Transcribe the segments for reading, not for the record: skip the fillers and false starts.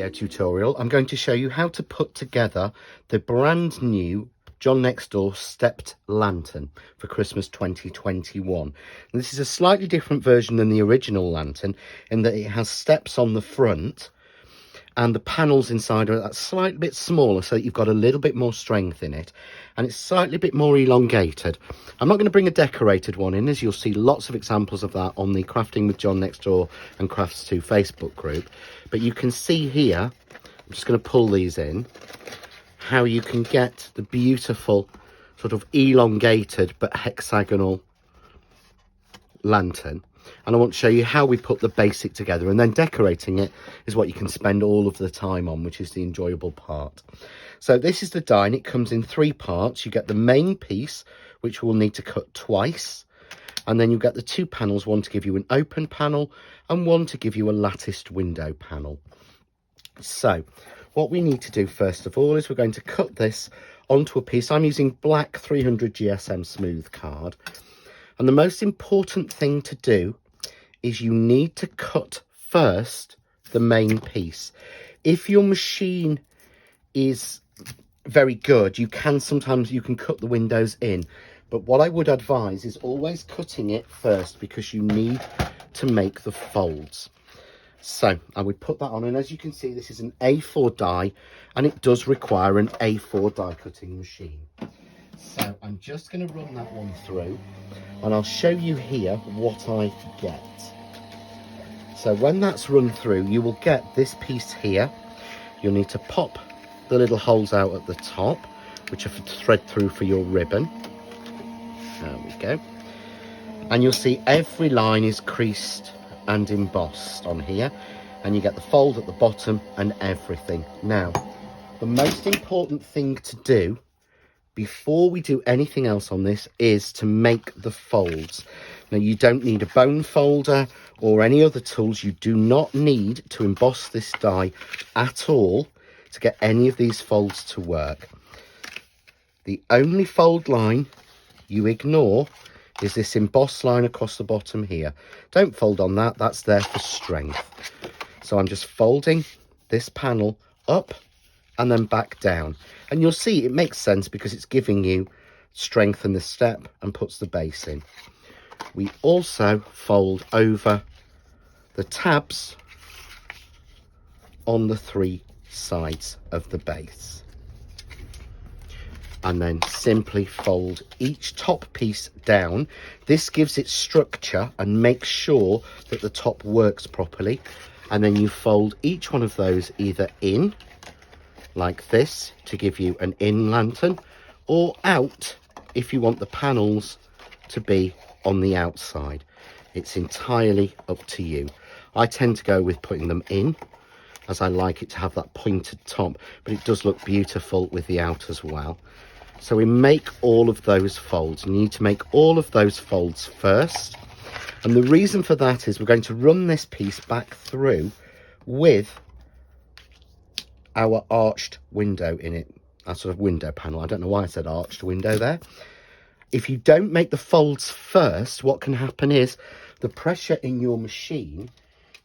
video tutorial, I'm going to show you how to put together the brand new John Next Door stepped lantern for Christmas 2021. And this is a slightly different version than the original lantern in that it has steps on the front and the panels inside are a slightly bit smaller so that you've got a little bit more strength in it, and it's slightly bit more elongated. I'm not going to bring a decorated one in, as you'll see lots of examples of that on the Crafting with John Next Door and Crafts 2 Facebook group, but you can see here, I'm just going to pull these in, how you can get the beautiful sort of elongated but hexagonal lantern. And I want to show you how we put the basic together, and then decorating it is what you can spend all of the time on, which is the enjoyable part. So this is the die, and it comes in 3 parts. You get the main piece, which we'll need to cut twice, and then you get the 2 panels, one to give you an open panel and one to give you a latticed window panel. So what we need to do first of all is we're going to cut this onto a piece. I'm using black 300 GSM smooth card, and the most important thing to do is you need to cut first the main piece. If your machine is very good, you can cut the windows in, but what I would advise is always cutting it first, because you need to make the folds. So I would put that on, and as you can see, this is an A4 die, and it does require an A4 die cutting machine. So I'm just going to run that one through, and I'll show you here what I get. So when that's run through, you will get this piece here. You'll need to pop the little holes out at the top, which are to thread through for your ribbon. There we go. And you'll see every line is creased and embossed on here, and you get the fold at the bottom and everything. Now, the most important thing to do before we do anything else on this is to make the folds. Now, you don't need a bone folder or any other tools. You do not need to emboss this die at all to get any of these folds to work. The only fold line you ignore is this embossed line across the bottom here. Don't fold on that, that's there for strength. So I'm just folding this panel up and then back down, and you'll see it makes sense because it's giving you strength in the step and puts the base in. We also fold over the tabs on the 3 sides of the base, and then simply fold each top piece down. This gives it structure and makes sure that the top works properly, and then you fold each one of those either in like this to give you an in lantern, or out if you want the panels to be on the outside. It's entirely up to you. I tend to go with putting them in, as I like it to have that pointed top, but it does look beautiful with the out as well. So we make all of those folds. You need to make all of those folds first, and the reason for that is we're going to run this piece back through with our arched window in it, a sort of window panel. I don't know why I said arched window there. If you don't make the folds first, what can happen is the pressure in your machine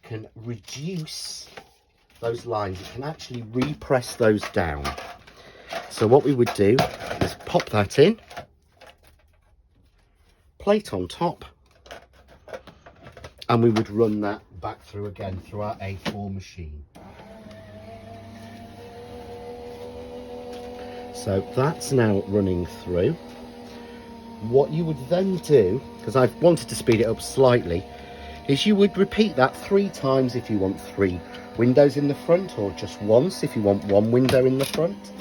can reduce those lines. It can actually repress those down. So what we would do is pop that in, plate on top, and we would run that back through again through our A4 machine. So that's now running through. What you would then do, because I've wanted to speed it up slightly, is you would repeat that 3 times if you want 3 windows in the front, or just once if you want 1 window in the front.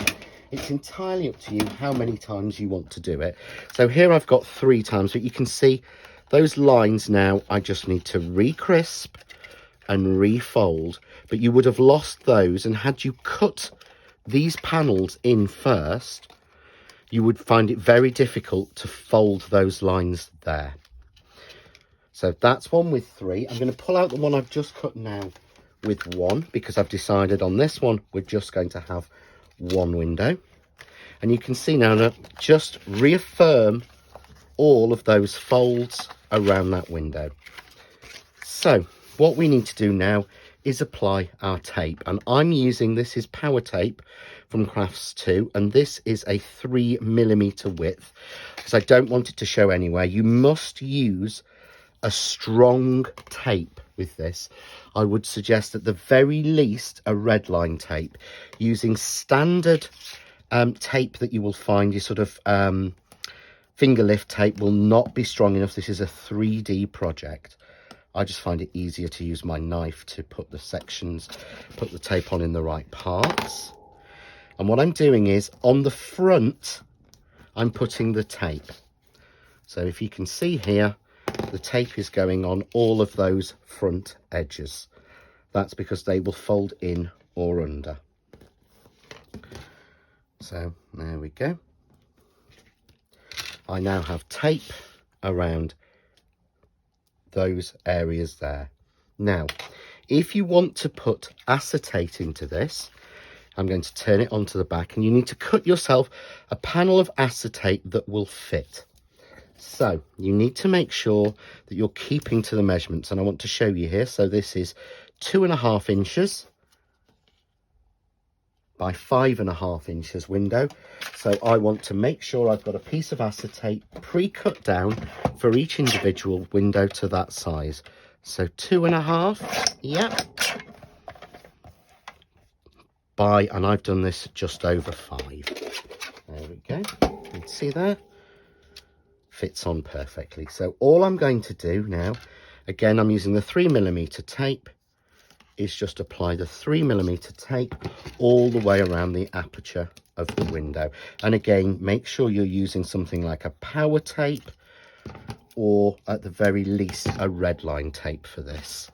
It's entirely up to you how many times you want to do it. So here I've got 3 times, but you can see those lines now I just need to re-crisp and refold, but you would have lost those, and had you cut these panels in first, you would find it very difficult to fold those lines there. So that's one with 3. I'm going to pull out the one I've just cut now with 1, because I've decided on this one we're just going to have 1 window. And you can see now that just reaffirm all of those folds around that window. So what we need to do now is apply our tape, and I'm using, this is Power Tape from Crafts 2, and this is a 3mm width because I don't want it to show anywhere. You must use a strong tape with this. I would suggest at the very least a red line tape. Using standard tape that you will find, your sort of finger lift tape, will not be strong enough. This is a 3D project. I just find it easier to use my knife to put the sections, put the tape on in the right parts. And what I'm doing is, on the front, I'm putting the tape. So if you can see here, the tape is going on all of those front edges. That's because they will fold in or under. So there we go. I now have tape around those areas there. Now, if you want to put acetate into this, I'm going to turn it onto the back, and you need to cut yourself a panel of acetate that will fit. So you need to make sure that you're keeping to the measurements, and I want to show you here. So this is 2.5 inches by 5.5 inches window. So I want to make sure I've got a piece of acetate pre-cut down for each individual window to that size. So 2.5, yeah, by, and I've done this just over 5. There we go. You can see there, fits on perfectly. So all I'm going to do now, again, I'm using the 3mm tape, is just apply the 3mm tape all the way around the aperture of the window. And again, make sure you're using something like a Power Tape, or at the very least a red line tape for this.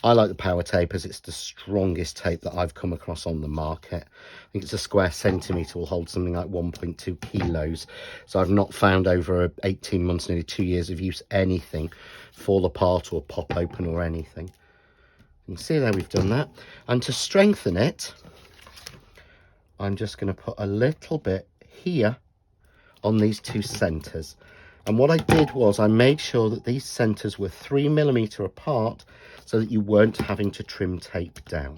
I like the Power Tape as it's the strongest tape that I've come across on the market. I think it's a square centimetre, will hold something like 1.2 kilos. So I've not found over 18 months, nearly 2 years of use, anything fall apart or pop open or anything. You can see there we've done that. And to strengthen it, I'm just going to put a little bit here on these two centres. And what I did was I made sure that these centres were 3mm apart so that you weren't having to trim tape down.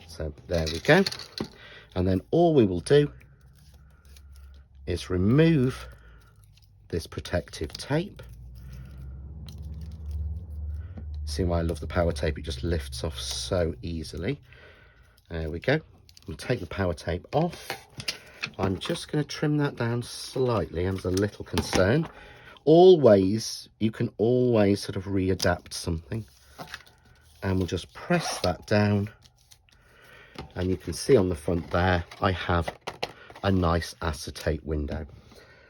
So there we go. And then all we will do is remove this protective tape. See why I love the Power Tape? It just lifts off so easily. There we go. We'll take the Power Tape off. I'm just going to trim that down slightly. I'm a little concerned. Always, you can always sort of readapt something. And we'll just press that down. And you can see on the front there, I have a nice acetate window.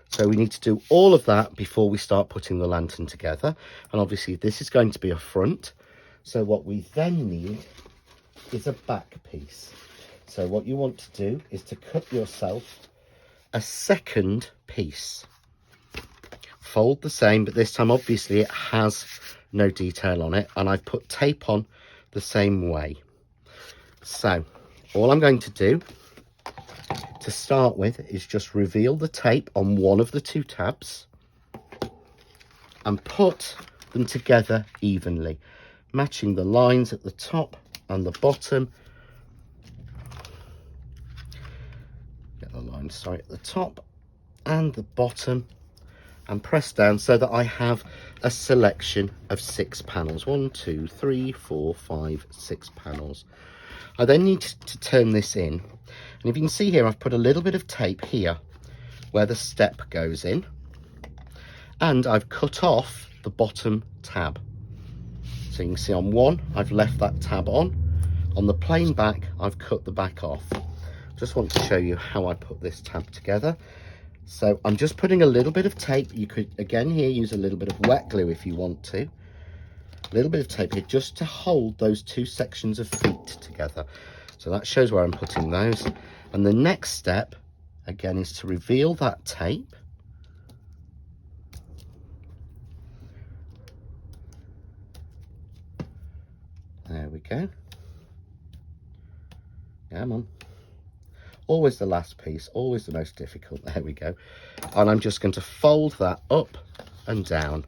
So we need to do all of that before we start putting the lantern together. And obviously this is going to be a front. So what we then need is a back piece. So what you want to do is to cut yourself a second piece. Fold the same, but this time obviously it has no detail on it. And I've put tape on the same way. So all I'm going to do to start with is just reveal the tape on one of the two tabs and put them together evenly, matching the lines at the top and the bottom. Get the lines, sorry, at the top and the bottom, and press down so that I have a selection of 6 panels. 1, 2, 3, 4, 5, 6 panels. I then need to turn this in, and if you can see here, I've put a little bit of tape here where the step goes in, and I've cut off the bottom tab. So you can see on one, I've left that tab on the plain back, I've cut the back off. Just want to show you how I put this tab together. So I'm just putting a little bit of tape. You could, again here, use a little bit of wet glue if you want to. A little bit of tape here just to hold those two sections of feet together. So that shows where I'm putting those. And the next step, again, is to reveal that tape. There we go. Come on. Always the last piece, always the most difficult. There we go. And I'm just going to fold that up and down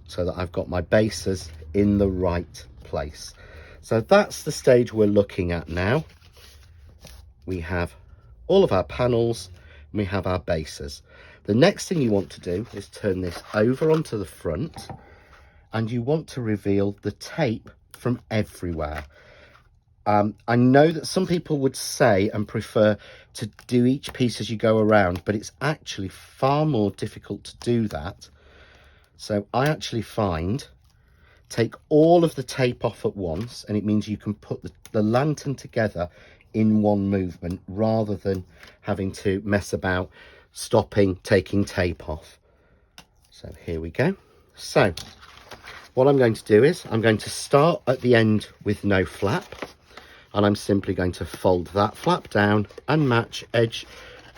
so that I've got my bases in the right place. So that's the stage we're looking at now. We have all of our panels and we have our bases. The next thing you want to do is turn this over onto the front, and you want to reveal the tape from everywhere. I know that some people would say and prefer to do each piece as you go around, but it's actually far more difficult to do that. So I actually find, take all of the tape off at once, and it means you can put the lantern together in one movement rather than having to mess about stopping, taking tape off. So here we go. So what I'm going to do is I'm going to start at the end with no flap, and I'm simply going to fold that flap down and match edge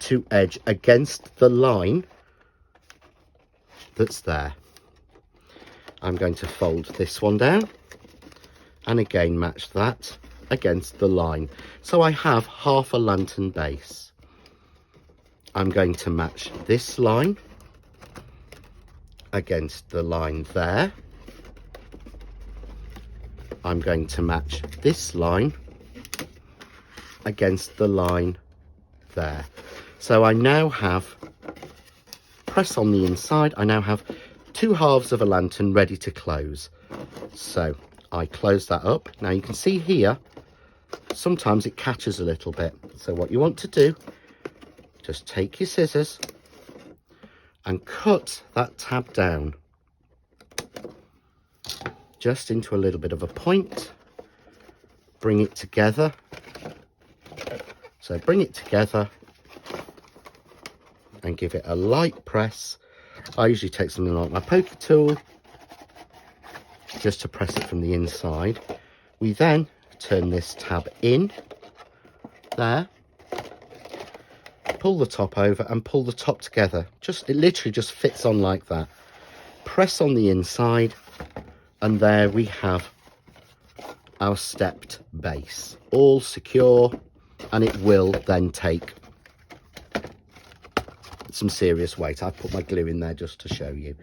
to edge against the line that's there. I'm going to fold this one down and again match that against the line. So I have half a lantern base. I'm going to match this line against the line there. I'm going to match this line against the line there. So I now have, press on the inside, I now have 2 halves of a lantern ready to close. So I close that up. Now you can see here, sometimes it catches a little bit. So what you want to do, just take your scissors and cut that tab down just into a little bit of a point. Bring it together. So bring it together and give it a light press. I usually take something like my poker tool just to press it from the inside. We then turn this tab in there, pull the top over and pull the top together. It literally just fits on like that. Press on the inside, and there we have our stepped base, all secure, and it will then take some serious weight. I've put my glue in there just to show you.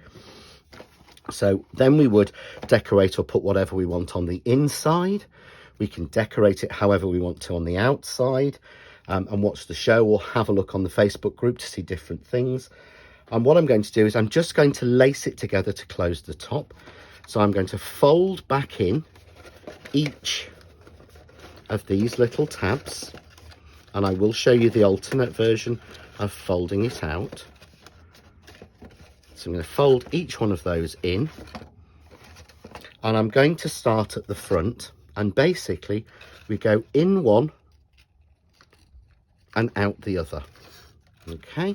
So then we would decorate or put whatever we want on the inside. We can decorate it however we want to on the outside, and watch the show or have a look on the Facebook group to see different things. And what I'm going to do is I'm just going to lace it together to close the top. So I'm going to fold back in each of these little tabs, and I will show you the alternate version of folding it out. So I'm going to fold each one of those in, and I'm going to start at the front, and basically we go in one and out the other. Okay,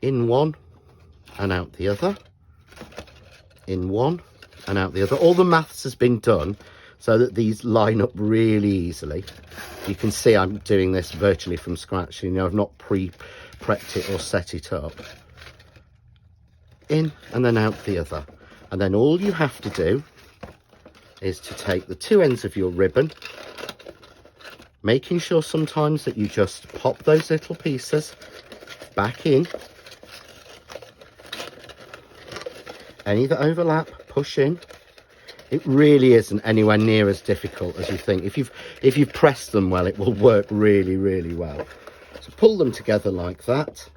in one and out the other, in one and out the other. All the maths has been done so that these line up really easily. You can see I'm doing this virtually from scratch. You know, I've not pre-prepped it or set it up. In and then out the other. And then all you have to do is to take the 2 ends of your ribbon, making sure sometimes that you just pop those little pieces back in. Any that overlap, push in. It really isn't anywhere near as difficult as you think. If you've pressed them well, it will work really, really well. So pull them together like that.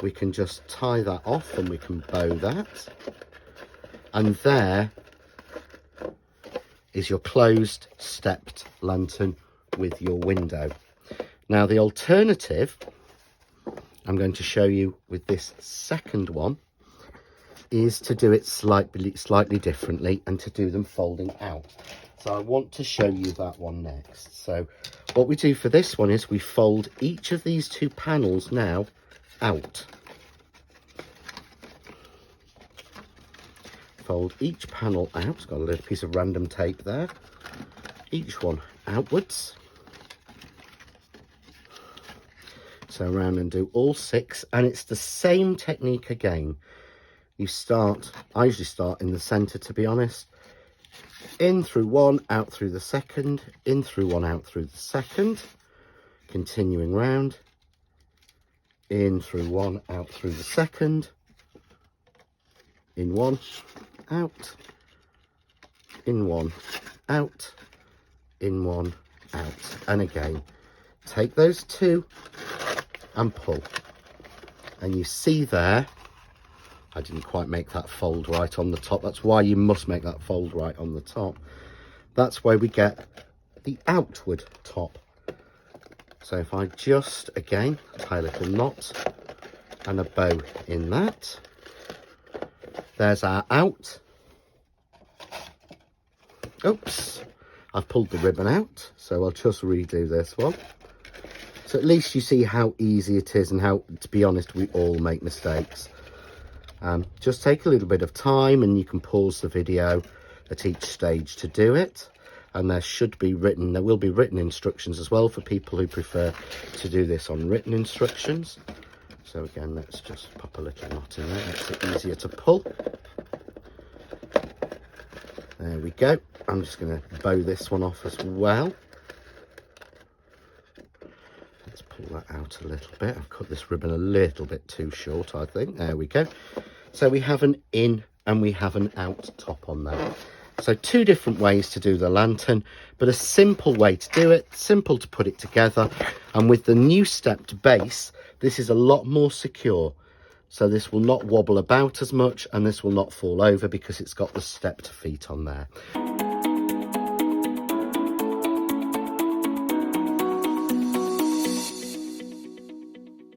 We can just tie that off and we can bow that. And there is your closed stepped lantern with your window. Now the alternative I'm going to show you with this second one is to do it slightly differently and to do them folding out. So I want to show you that one next. So what we do for this one is we fold each of these 2 panels now out. Fold each panel out. It's got a little piece of random tape there. Each one outwards. So around and do all 6, and it's the same technique again. I usually start in the center, to be honest. In through one, out through the second, in through one, out through the second, continuing round, in through one, out through the second, in one, out, in one, out, in one, out. And again, take those two and pull. And you see there, I didn't quite make that fold right on the top. That's why you must make that fold right on the top. That's where we get the outward top. So if I just, again, tie a little knot and a bow in that. There's our out. Oops, I've pulled the ribbon out, so I'll just redo this one. So at least you see how easy it is and how, to be honest, we all make mistakes. Just take a little bit of time and you can pause the video at each stage to do it. And there will be written instructions as well for people who prefer to do this on written instructions. So again, let's just pop a little knot in there, makes it easier to pull. There we go. I'm just going to bow this one off as well. Let's pull that out a little bit. I've cut this ribbon a little bit too short, I think. There we go. So we have an in and we have an out top on there. So two different ways to do the lantern, but a simple way to do it, simple to put it together. And with the new stepped base, this is a lot more secure. So this will not wobble about as much and this will not fall over because it's got the stepped feet on there.